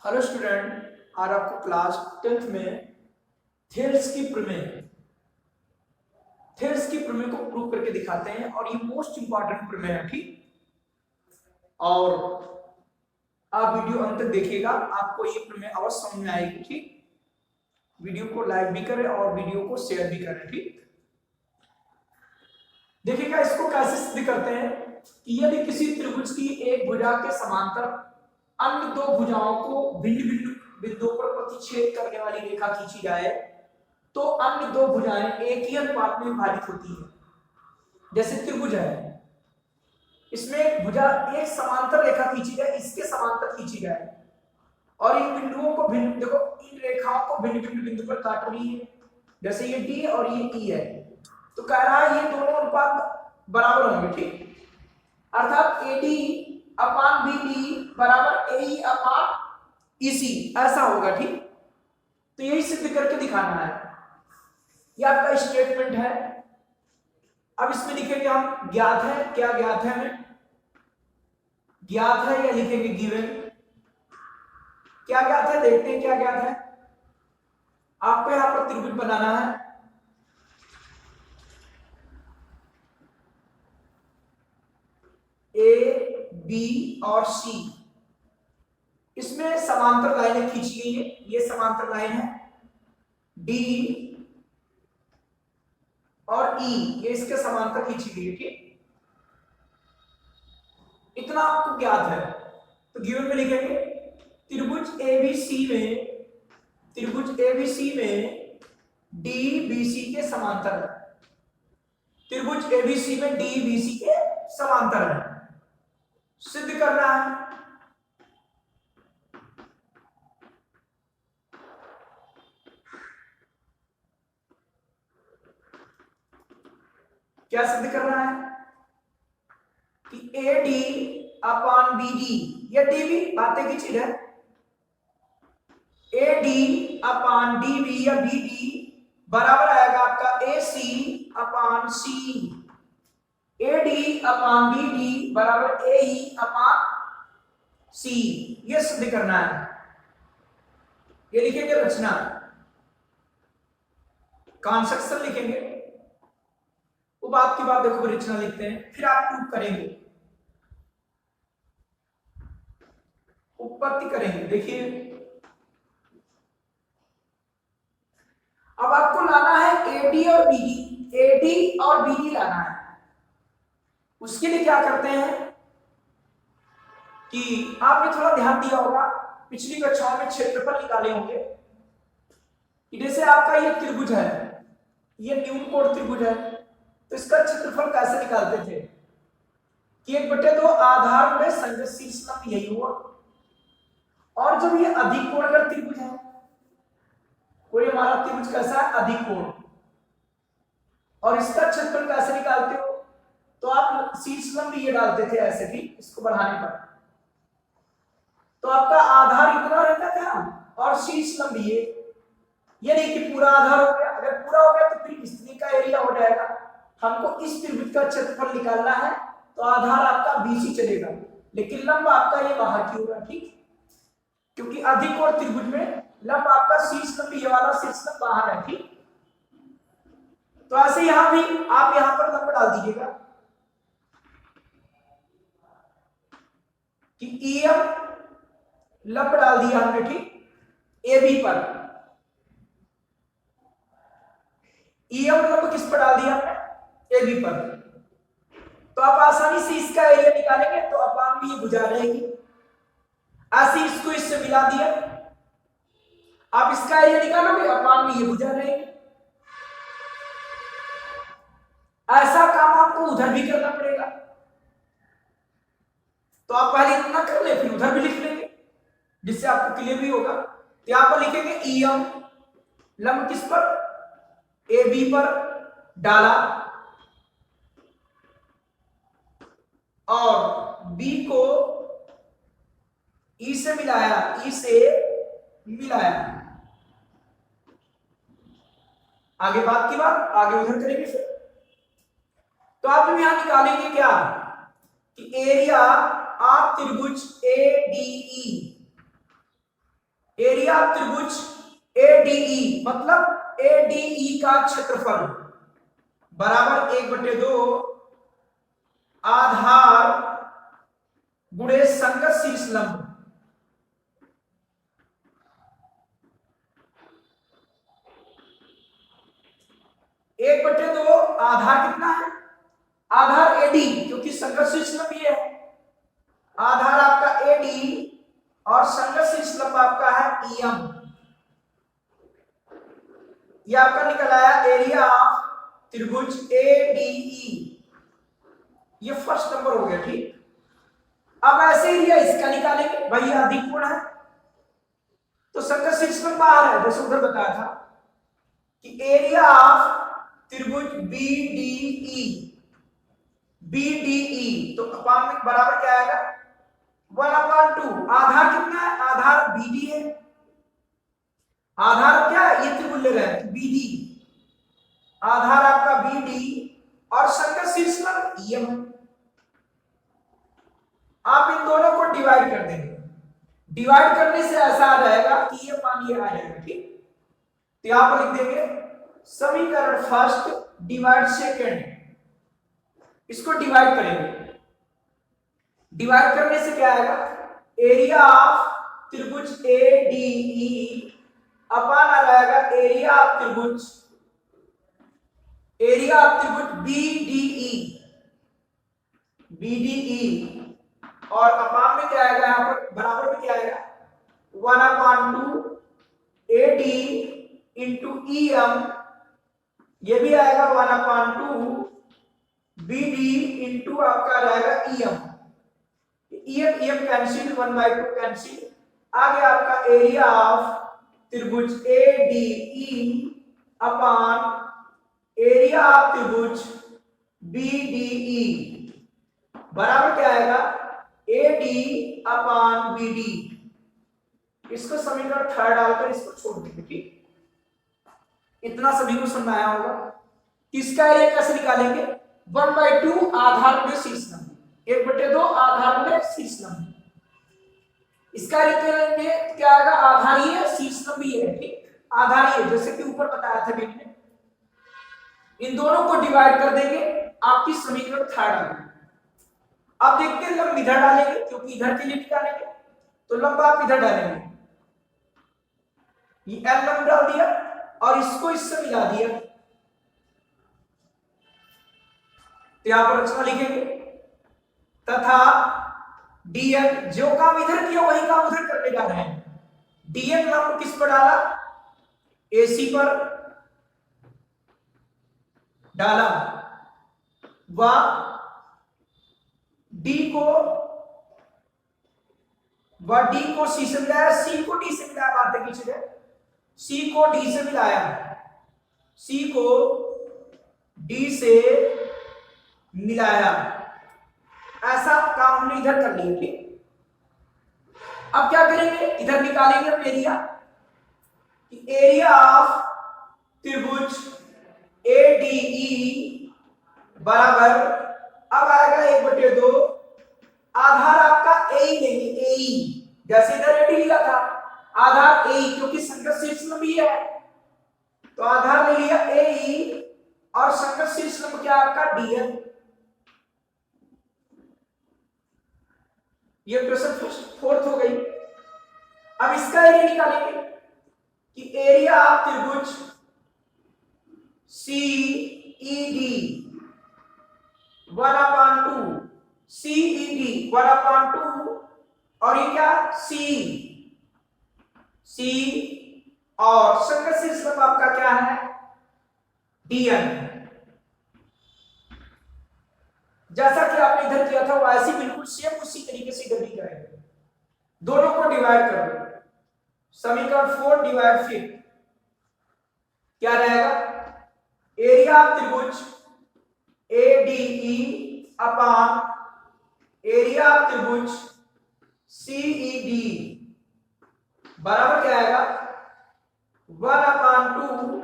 Hello student, आज आपको class 10th में थेल्स की प्रमेय को प्रूव करके दिखाते हैं और ये मोस्ट इंपॉर्टेंट प्रमेय है। ठीक, और आप वीडियो अंत तक देखिएगा, आपको ये प्रमेय अवश्य समझ में आएगी। ठीक, वीडियो को लाइक भी करें और वीडियो को शेयर भी करें। ठीक, देखिएगा इसको कैसे सिद्ध करते हैं कि यदि किसी त्रिभुज की एक भुजा के समांतर अन्य दो भुजाओं को भिन्न भिन्न बिंदुओं पर प्रतिच्छेद करने वाली रेखा खींची जाए तो अन्य दो भुजाएं एक ही अनुपात में विभाजित होती है। जैसे त्रिभुज है, इसमें एक भुजा एक समांतर रेखा खींची जाए, इसके समांतर खींची जाए और इन बिंदुओं को भिन्न, देखो इन रेखाओं को भिन्न भिन्न बिंदु पर काट रही है। जैसे ये डी और ये ई है, तो कह रहा है ये दोनों अनुपात बराबर होंगे। ठीक, अर्थात AD अपान BD बराबर AE अपान EC ऐसा होगा। ठीक, तो यही सिद्ध करके दिखाना है। ये आपका स्टेटमेंट है। अब इसमें लिखेंगे हम ज्ञात है, क्या ज्ञात है, हमें ज्ञात है या लिखेंगे गिवन। क्या ज्ञात है, देखते हैं क्या ज्ञात है। आपको यहां पर त्रिभुज बनाना है। A, B और C, इसमें समांतर लाइनें खींची गई है। ये समांतर लाइन है D और E, ये इसके समांतर खींची गई है। ठीक, इतना आपको ज्ञात है। तो गिवन में लिखेंगे त्रिभुज ABC में DBC के समांतर है। त्रिभुज ABC में DBC के समांतर है, सिद्ध करना है। क्या सिद्ध करना है कि AD अपान BD, या DB बातें की चीज है, AD अपान DB या BD बराबर आएगा आपका AC अपान C। AD अपान BD बराबर AE अपान C, ये सिद्ध करना है। ये लिखेंगे रचना, कंस्ट्रक्शन लिखेंगे। वो बात की बात देखो, रचना लिखते हैं, फिर आप प्रूफ करेंगे, उत्पत्ति करेंगे। देखिए अब आपको लाना है AD और BD लाना है। उसके लिए क्या करते हैं कि आपने थोड़ा ध्यान दिया होगा, पिछली कक्षाओं में क्षेत्रफल निकाले होंगे। जैसे आपका ये त्रिभुज है, ये न्यून कोण त्रिभुज है, तो इसका क्षेत्रफल कैसे निकालते थे कि 1/2 आधार में संगत शीर्ष यही हुआ। और जब ये अधिक कोण अगर त्रिभुज है, कोई हमारा त्रिभुज कैसा है, अधिक कोण, और इसका क्षेत्रफल कैसे निकालते हो, तो आप शीर्ष लंब ये डालते थे ऐसे भी, इसको बढ़ाने पर तो आपका आधार इतना रहता था और शीर्ष लंब ये नहीं कि पूरा आधार हो गया। अगर पूरा हो गया तो फिर स्त्री का एरिया हो जाएगा। हमको इस त्रिभुज का क्षेत्रफल निकालना है, तो आधार आपका BC चलेगा, लेकिन लंब आपका ये बाहर की होगा। ठीक, क्योंकि अधिक और त्रिभुज में लंब आपका शीर्ष लंब, ये वाला शीर्ष लंब बाहर है। ठीक, तो ऐसे यहां भी आप यहां पर लंब डाल दीजिएगा कि EM लंब डाल दिया हमने। ठीक, AB पर EM लंब किस पर डाल दिया हमने, AB पर। तो आप आसानी से इसका एरिया निकालेंगे, तो अपान में ये भुजा रहेगी, ऐसे इसको इससे मिला दिया, आप इसका एरिया निकालोगे, अपान में ये भुजा रहेगी। ऐसा काम आपको उधर भी करना पड़ेगा, तो आप पहले इतना कर ले, फिर उधर भी लिख लेंगे, जिससे आपको क्लियर भी होगा। तो यहां पर लिखेंगे EM लंब किस पर, AB पर डाला और B को E से मिलाया, आगे बात की बात आगे उधर करेंगे फिर। तो आप यहां निकालेंगे क्या कि एरिया ऑफ त्रिभुज ADE एरिया ऑफ त्रिभुज एडीई मतलब एडीई का क्षेत्रफल बराबर 1/2 आधार गुणे संगत शीर्ष लंब। 1/2 आधार कितना है? आधार एडी, क्योंकि संगत शीर्ष लंब ये है। आधार आपका एडी और संगत शीर्ष लंब आपका है ईएम। ये आपका निकल आया एरिया ऑफ त्रिभुज एडीई। ये फर्स्ट नंबर हो गया, ठीक। अब ऐसे एरिया इसका निकालेंगे, भाई ये अधिक कोण है तो संगत शीर्ष लंब बाहर है, जैसे उधर बताया था कि एरिया ऑफ त्रिभुज बीडीई, बीडीई तो अपान में बराबर क्या आएगा 1/2। आधार कितना है? आधार बीडी है। आधार क्या है? ये त्रिभुज ले रहे हैं बीडी, आधार आपका बीडी और संगत शीर्ष लंब ईएम। आप इन दोनों को डिवाइड कर देंगे, डिवाइड करने से ऐसा आ जाएगा कि ये मान ये आ जाएगा, ठीक। तो यहां पर लिख देंगे समीकरण फर्स्ट डिवाइड सेकंड, इसको डिवाइड करेंगे। डिवाइड करने से क्या आएगा? एरिया ऑफ त्रिभुज एडीई अपान आ जाएगा एरिया ऑफ त्रिभुज बीडीई, बीडीई और अपान में क्या आएगा? यहां पर बराबर में क्या आएगा 1/2 एडी इंटू ईएम, ये भी आएगा 1/2 बीडी इंटू आपका आ जाएगा EM. EM EM cancel, 1/2 cancel, आ गया आपका एरिया ऑफ त्रिभुज एडीई अपान एरिया ऑफ त्रिभुज बीडीई बराबर क्या आएगा एडी अपान बीडी। इसको समीकरण थर्ड डालकर इसको छोड़ देंगे, ठीक। इतना सभी को समझ आया होगा। इसका एरिया कैसे निकालेंगे? 1/2 आधार में शीर्ष लंब, 1/2 आधार में शीर्ष लंब। इसका एरिया क्या आएगा? आधार ही है, शीर्ष लंब ही है, ठीक। आधार ही है, जैसे कि ऊपर बताया था मैंने। इन दोनों को डिवाइड कर देंगे, आपकी समीकरण थर्ड आ गई। अब देखते हैं लंब इधर डालेंगे, क्योंकि इधर के लिए निकालेंगे तो लंब आप इधर डालेंगे। ये एल लंब डाल दिया और इसको इससे मिला दिया, तो यहां पर रचना लिखेंगे तथा डीएन, जो काम इधर किया वही काम उधर करने जा रहे हैं। डीएन लंब किस पर डाला? एसी पर डाला, व डी को सी से मिलाया, सी को डी से मिलाया, बातें की चीजें, सी को डी से मिलाया, सी को डी से मिलाया, ऐसा काम हमने इधर कर लिया, ठीक। अब क्या करेंगे? इधर निकालेंगे हम एरिया, एरिया ऑफ त्रिभुज एडीई बराबर अब आएगा 1/2 आधार आपका ए लेंगे, ए जैसे इधर एडी लिया था आधार ए, क्योंकि संगत शीर्ष लंब ही है तो आधार ले लिया ए और संगत शीर्ष लंब क्या आपका डीएन। ये क्वेश्चन फोर्थ हो गई। अब इसका एरिया निकालेंगे कि एरिया ऑफ त्रिभुज सीईडी 1/2 सीईडी 1/2 और ये क्या सी और संगत शीर्ष लंब आपका क्या है डीएन। जैसा कि आपने इधर किया था वैसे बिल्कुल सेम उसी तरीके से इधर भी करेंगे, दोनों को डिवाइड कर दो। समीकरण 4 डिवाइड 5 क्या रहेगा? एरिया ऑफ त्रिभुज एडीई अपान एरिया ऑफ त्रिभुज सीईडी बराबर क्या आएगा 1/2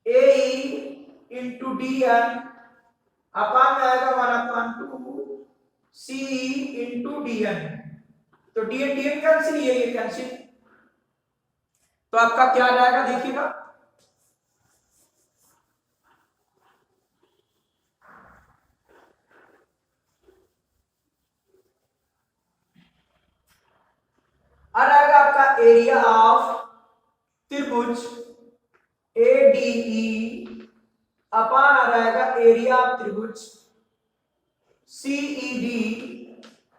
ए इंटू डीएन अपान में आएगा 1/2 सी इंटू डीएन। तो डीएन डीएन कैंसिल, ये कैंसिल, तो आपका क्या जाएगा देखिएगा, आ रहेगा आपका एरिया ऑफ त्रिभुज ADE अपान आ रहेगा एरिया ऑफ त्रिभुज CED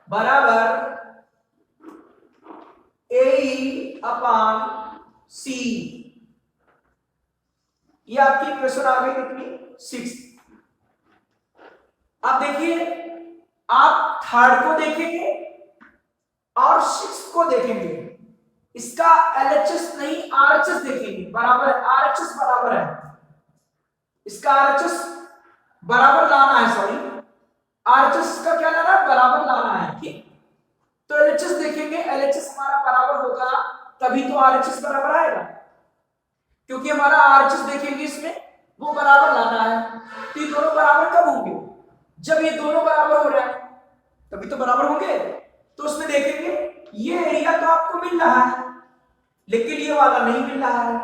बराबर AE अपान C। ये आपकी इक्वेशन आ गई कितनी 6। अब देखिए आप थर्ड को देखेंगे और 6 को देखेंगे, इसका LHS नहीं RHS देखेंगे, बराबर RHS बराबर है, इसका RHS बराबर लाना है, सॉरी RHS का क्या लाना है, बराबर लाना है, ठीक। तो LHS देखेंगे, LHS हमारा बराबर होगा तभी तो RHS बराबर आएगा, क्योंकि हमारा RHS देखेंगे इसमें वो बराबर लाना है। तो ये दोनों बराबर कब होंगे, जब ये दोनों बराबर हो रहे हैं तभी तो बराबर होंगे। तो उसमें देखेंगे ये एरिया तो आपको मिल रहा है लेकिन ये वाला नहीं मिल रहा है,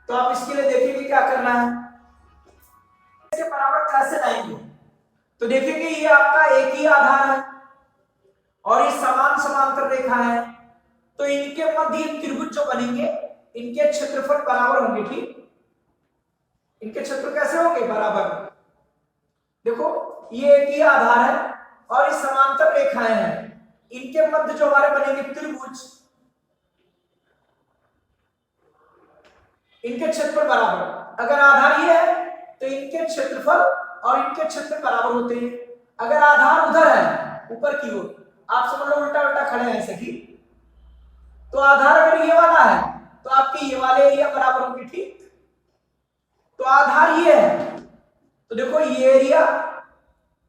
तो आप इसके लिए देखेंगे क्या करना है, इसके बराबर कैसे लाएंगे। तो देखेंगे ये आपका एक ही आधार है और ये समान समांतर रेखा है, तो इनके मध्य त्रिभुज जो बनेंगे इनके क्षेत्रफल बराबर होंगे, ठीक। इनके क्षेत्र कैसे होंगे, बराबर। देखो ये एक ही आधार है और ये समांतर रेखाएं हैं, इनके मध्य जो हमारे बनेंगे त्रिभुज, इनके क्षेत्रफल बराबर। अगर आधार ये है तो इनके क्षेत्रफल और इनके क्षेत्र बराबर होते हैं। अगर आधार उधर है ऊपर की ओर, आप समझ लो उल्टा उल्टा खड़े हैं ऐसे, ठीक। तो आधार अगर ये वाला है तो आपके ये वाले एरिया बराबर होंगे, ठीक। तो आधार ये है तो देखो ये एरिया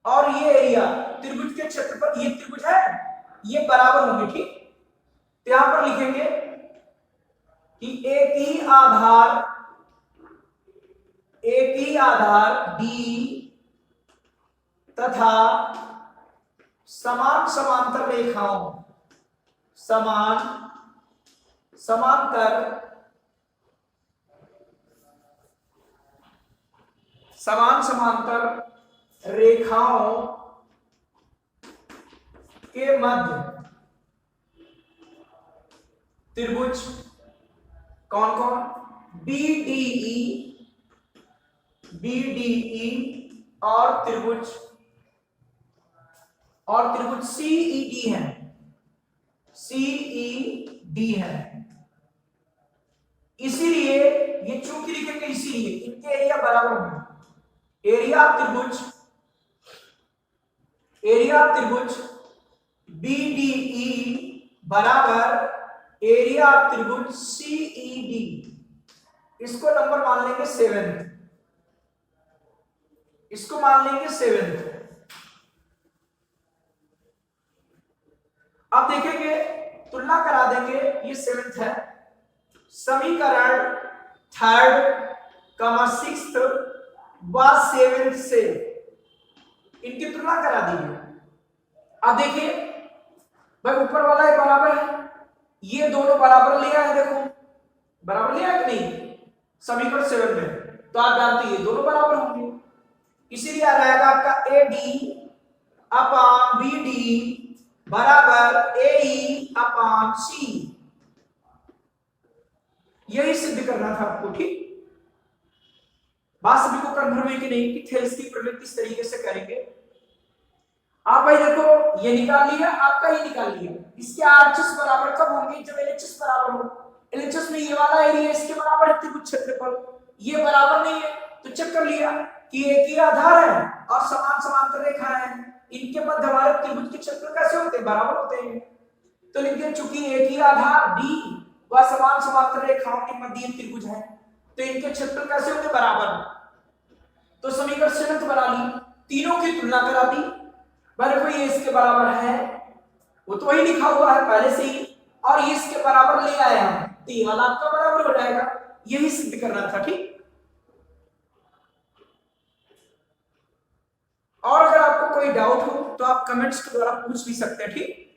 और ये एरिया त्रिभुज के क्षेत्रफल, ये त्रिभुज है ये बराबर होंगे, ठीक। तो यहां पर लिखेंगे कि एक ही आधार D तथा समान समांतर रेखाओं, समान समांतर रेखाओं के मध्य त्रिभुज कौन कौन, BDE और त्रिभुज CED है। इसीलिए ये चूंकि लिखेंगे, इसीलिए इनके एरिया बराबर होंगे। एरिया ऑफ त्रिभुज BDE बराबर एरिया ऑफ त्रिभुज CED। इसको नंबर मान लेंगे 7, इसको मान लेंगे 7। अब देखेंगे तुलना करा देंगे, ये 7th है, समीकरण 3rd, 6th व 7th से इनकी तुलना करा दीजिए। अब देखिए भाई ऊपर वाला है बराबर है, ये दोनों बराबर लिया है, देखो बराबर लिया है कि नहीं समीकरण 7 में, तो आप जानते हैं ये दोनों बराबर होंगे, इसीलिए आ जाएगा आपका AD अपान BD बराबर AE अपान C। यही सिद्ध करना था आपको, ठीक। बात सभी को कंफर्म है कि नहीं कि थेल्स की प्रवृत्ति इस तरीके से करेंगे। आप भाई देखो ये निकाल लिया, आपका ये निकाल लिया, इसके RHS बराबर कब होंगे, जब LHS बराबर हो। LHS में ये वाला एरिया इसके बराबर है त्रिभुज क्षेत्रफल, ये बराबर नहीं है तो चेक कर लिया कि एक ही आधार है और समान समांतर रेखा है, इनके मध्य हमारे त्रिभुज के क्षेत्र कैसे होते हैं, बराबर होते हैं। तो लिख दिया चूंकि एक ही आधार D व समान समांतर रेखाओं के मध्य त्रिभुज है तो इनके क्षेत्र कैसे होते, बराबर। तो समीकरण 7 बना ली, तीनों की तुलना करा दी, भाई कोई ये इसके बराबर है, वो तो वही लिखा हुआ है पहले से ही, और ये इसके बराबर ले आए हम, तो ये वाला आपका बराबर हो जाएगा। यही सिद्ध करना था, ठीक। और अगर आपको कोई डाउट हो तो आप कमेंट्स के द्वारा पूछ भी सकते हैं, ठीक।